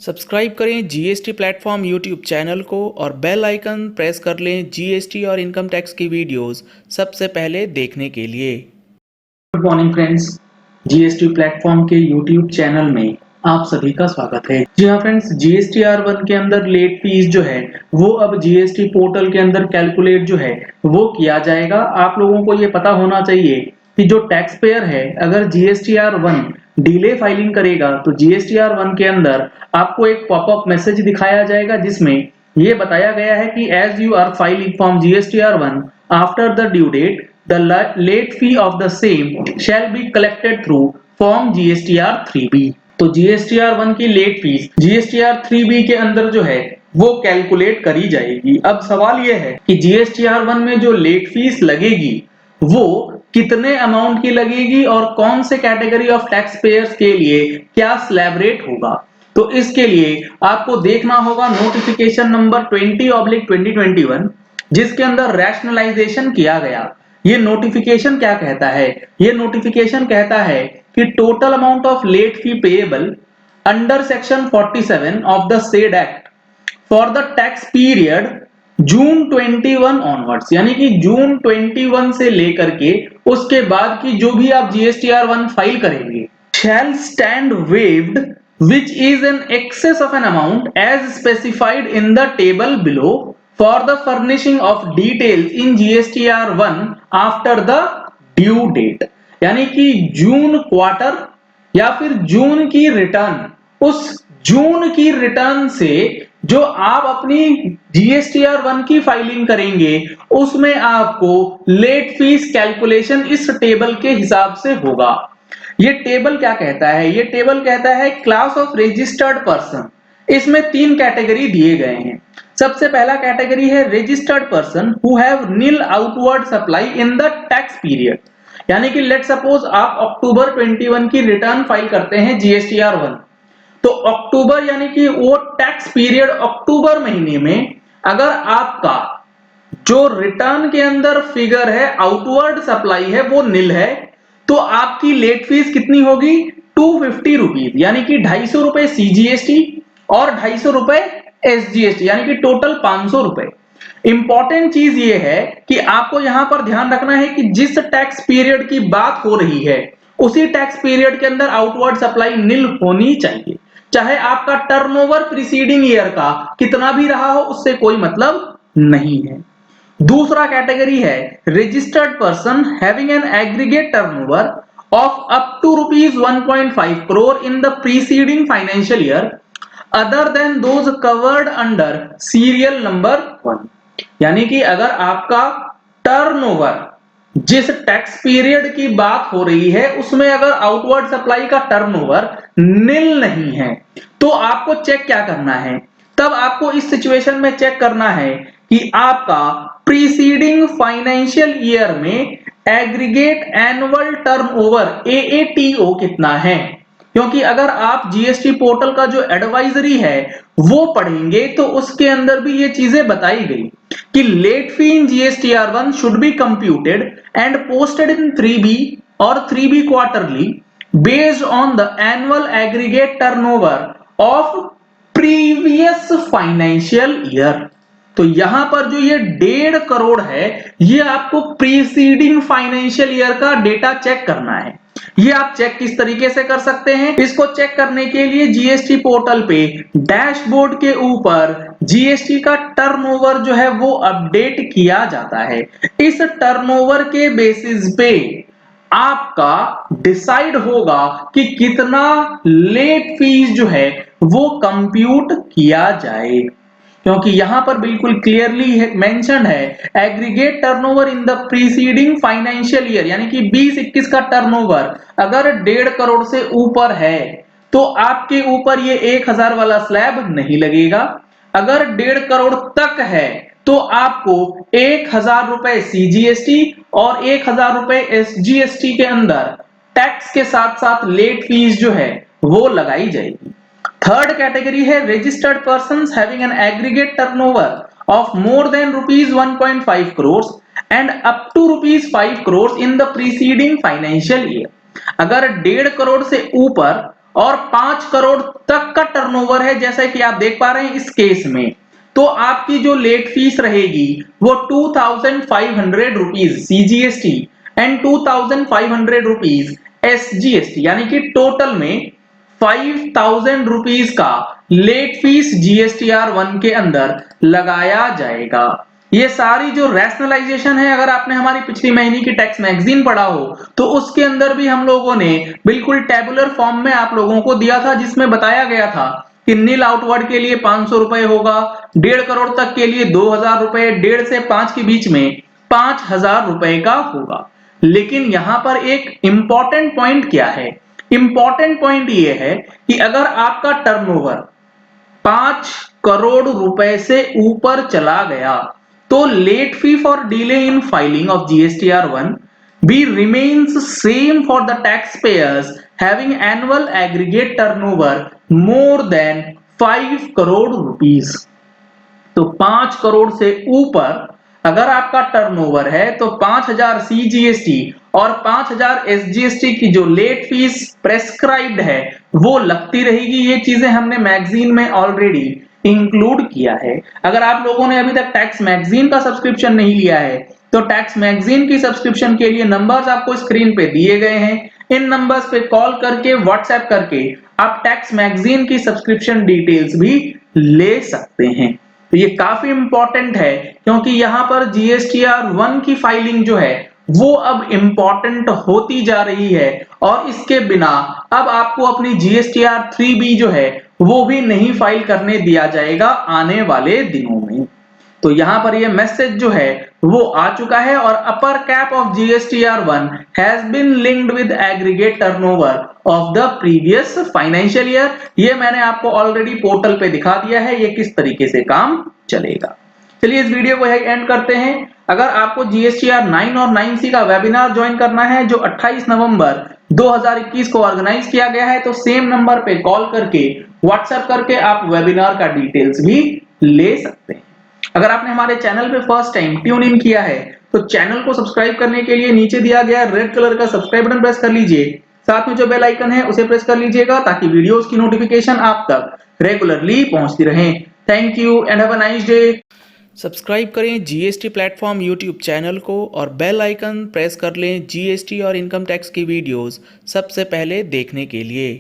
Subscribe करें GST platform YouTube channel को और बेल आइकन प्रेस कर लें जीएसटी और इनकम टैक्स की वीडियोस सबसे पहले देखने के लिए। Good morning friends, GST platform के यूट्यूब चैनल में आप सभी का स्वागत है। जी हाँ फ्रेंड्स, GSTR1 के अंदर लेट फीस जो है वो अब जीएसटी पोर्टल के अंदर कैलकुलेट जो है वो किया जाएगा। आप लोगों को ये पता होना चाहिए कि जो टैक्स पेयर है अगर GSTR1 डिले फाइलिंग करेगा तो GSTR1 के अंदर आपको एक पॉपअप मैसेज दिखाया जाएगा जिसमें ये बताया गया है कि as you are filing from GSTR1 after the due date the late fee of the same shall be collected through form GSTR3B। तो GSTR1 की लेट फीस GSTR3B के अंदर जो है वो कैलकुलेट करी जाएगी। अब सवाल ये है कि GSTR1 में जो लेट फीस लगेगी वो कितने अमाउंट की लगेगी और कौन से कैटेगरी ऑफ टैक्स पेयर्स के लिए क्या स्लैब रेट होगा। तो इसके लिए आपको देखना होगा नोटिफिकेशन नंबर 20/2021 जिसके अंदर रैशनलाइजेशन किया गया। ये नोटिफिकेशन क्या कहता है? ये नोटिफिकेशन कहता है कि total amount of late fee payable under section 47 of the said act for the tax period June 21 onwards, यानी कि जून 21 से लेकर के उसके बाद की जो भी आप GSTR1 फाइल करेंगे shall stand waived which is in excess of an amount as specified in the table below for the furnishing of details in GSTR1 after the due date। यानी कि जून क्वार्टर या फिर जून की रिटर्न, उस जून की return से जो आप अपनी GSTR1 की फाइलिंग करेंगे उसमें आपको लेट फीस कैलकुलेशन इस टेबल के हिसाब से होगा। ये टेबल क्या कहता है? ये टेबल कहता है क्लास ऑफ रजिस्टर्ड पर्सन। इसमें तीन कैटेगरी दिए गए हैं। सबसे पहला कैटेगरी है registered person who have nil outward supply in the tax period, यानी कि लेट सपोज आप अक्टूबर 21 की रिटर्न फाइल करते हैं GSTR1, तो अक्टूबर यानी कि वो टैक्स पीरियड अक्टूबर महीने में अगर आपका जो रिटर्न के अंदर फिगर है आउटवर्ड सप्लाई है वो नील है तो आपकी लेट फीस कितनी होगी? 250 रुपीज, यानी कि 250 रुपए CGST और 250 रुपए SGST, यानी कि टोटल 500 रुपए। इंपॉर्टेंट चीज ये है कि आपको यहां पर ध्यान रखना है कि जिस टैक्स पीरियड की बात हो रही है उसी टैक्स पीरियड के अंदर आउटवर्ड सप्लाई नील होनी चाहिए, चाहे आपका टर्नओवर प्रीसीडिंग ईयर का कितना भी रहा हो, उससे कोई मतलब नहीं है। दूसरा कैटेगरी है registered person having an aggregate turnover of up to rupees 1.5 crore in the preceding financial year other than those covered under serial number 1, यानी कि अगर आपका टर्नओवर जिस टैक्स पीरियड की बात हो रही है उसमें अगर आउटवर्ड सप्लाई का टर्नओवर नील नहीं है तो आपको चेक क्या करना है? तब आपको इस सिचुएशन में चेक करना है कि आपका प्रीसीडिंग फाइनेंशियल ईयर में एग्रीगेट एनुअल टर्नओवर AATO कितना है। क्योंकि अगर आप जीएसटी पोर्टल का जो एडवाइजरी है वो पढ़ेंगे तो उसके अंदर भी ये चीजें बताई गई कि late fee in GSTR1 should be computed and posted in 3B और 3B quarterly based on the annual aggregate turnover of previous financial year. तो यहां पर जो ये 1.5 करोड़ है ये आपको प्रीसीडिंग फाइनेंशियल ईयर का डेटा चेक करना है। ये आप चेक किस तरीके से कर सकते हैं? इसको चेक करने के लिए जीएसटी पोर्टल पे डैशबोर्ड के ऊपर जीएसटी का टर्नओवर जो है वो अपडेट किया जाता है। इस टर्नओवर के बेसिस पे आपका डिसाइड होगा कि कितना लेट फीस जो है वो कंप्यूट किया जाए, क्योंकि यहां पर बिल्कुल क्लियरली मेंशन है aggregate turnover in the preceding financial year, यानी कि 20-21 का टर्नओवर अगर 1.5 करोड़ से ऊपर है तो आपके ऊपर ये 1000 वाला स्लैब नहीं लगेगा। अगर 1.5 करोड़ तक है तो आपको 1000 रुपए CGST और 1000 रुपए SGST के अंदर टैक्स के साथ साथ लेट फीस जो है वो लगाई जाएगी। थर्ड कैटेगरी है registered persons having an aggregate turnover of more than rupees 1.5 crore and up to rupees 5 crore in the preceding financial year. अगर 1.5 करोड़ से ऊपर और 5 करोड़ तक का टर्नओवर है, जैसा कि आप देख पा रहे हैं इस केस में, तो आपकी जो लेट फीस रहेगी वो 2500 rupees CGST and 2500 rupees SGST, यानी कि टोटल में 5000 रुपीज का लेट फीस जीएसटीआर 1 के अंदर लगाया जाएगा। ये सारी जो रैशनलाइजेशन है, अगर आपने हमारी पिछली महीने की टैक्स मैगजीन पढ़ा हो तो उसके अंदर भी हम लोगों ने बिल्कुल टेबुलर फॉर्म में आप लोगों को दिया था, जिसमें बताया गया था कि नील आउटवर्ड के लिए 500 रुपए होगा, 1.5 करोड़ तक के लिए 2000 रुपए, 1.5 से 5 के बीच में 5000 रुपए का होगा। लेकिन यहां पर एक इंपॉर्टेंट पॉइंट क्या है? इंपॉर्टेंट पॉइंट ये है कि अगर आपका टर्नओवर 5 करोड़ रुपए से ऊपर चला गया तो late fee for delay in filing of GSTR 1 भी remains same for the taxpayers having annual aggregate turnover more than 5 crore rupees. तो 5 करोड़ से ऊपर अगर आपका टर्नओवर है तो 5000 सीजीएसटी और 5000 एसजीएसटी की जो लेट फीस प्रेस्क्राइब्ड है वो लगती रहेगी। ये चीजें हमने मैगजीन में ऑलरेडी इंक्लूड किया है। अगर आप लोगों ने अभी तक टैक्स मैगजीन का सब्सक्रिप्शन नहीं लिया है तो टैक्स मैगजीन की सब्सक्रिप्शन के लिए नंबर्स आपको स्क्रीन पे दिए गए हैं। इन नंबर्स पे कॉल करके, व्हाट्सएप करके आप टैक्स मैगजीन की सब्सक्रिप्शन डिटेल्स भी ले सकते हैं। तो ये काफी इंपॉर्टेंट है क्योंकि यहां पर जीएसटीआर 1 की फाइलिंग जो है वो अब इंपॉर्टेंट होती जा रही है और इसके बिना अब आपको अपनी जीएसटीआर 3B जो है वो भी नहीं फाइल करने दिया जाएगा आने वाले दिनों में। तो यहां पर ये मैसेज जो है वो आ चुका है और upper cap of GSTR 1 has been linked with aggregate turnover of the previous financial year. ये मैंने आपको ऑलरेडी पोर्टल पे दिखा दिया है ये किस तरीके से काम चलेगा। चलिए इस वीडियो को यही एंड करते हैं। अगर आपको जीएसटीआर 9 और 9C का वेबिनार ज्वाइन करना है जो 28 नवंबर 2021 को ऑर्गेनाइज किया गया है तो सेम नंबर पे कॉल करके, व्हाट्सएप करके आप वेबिनार का डिटेल्स भी ले सकते हैं। अगर आपने हमारे चैनल पे फर्स्ट टाइम ट्यून इन किया है तो चैनल को सब्सक्राइब करने के लिए नीचे दिया गया रेड कलर का सब्सक्राइब बटन प्रेस कर लीजिए। साथ में जो बेल आइकन है उसे प्रेस कर लीजिएगा ताकि वीडियोस की नोटिफिकेशन आप तक रेगुलरली पहुंचती रहे। Thank you and have a nice day. Subscribe करें जीएसटी प्लेटफॉर्म यूट्यूब चैनल को और बेल आइकन प्रेस कर लें जीएसटी और इनकम टैक्स की वीडियोस सबसे पहले देखने के लिए।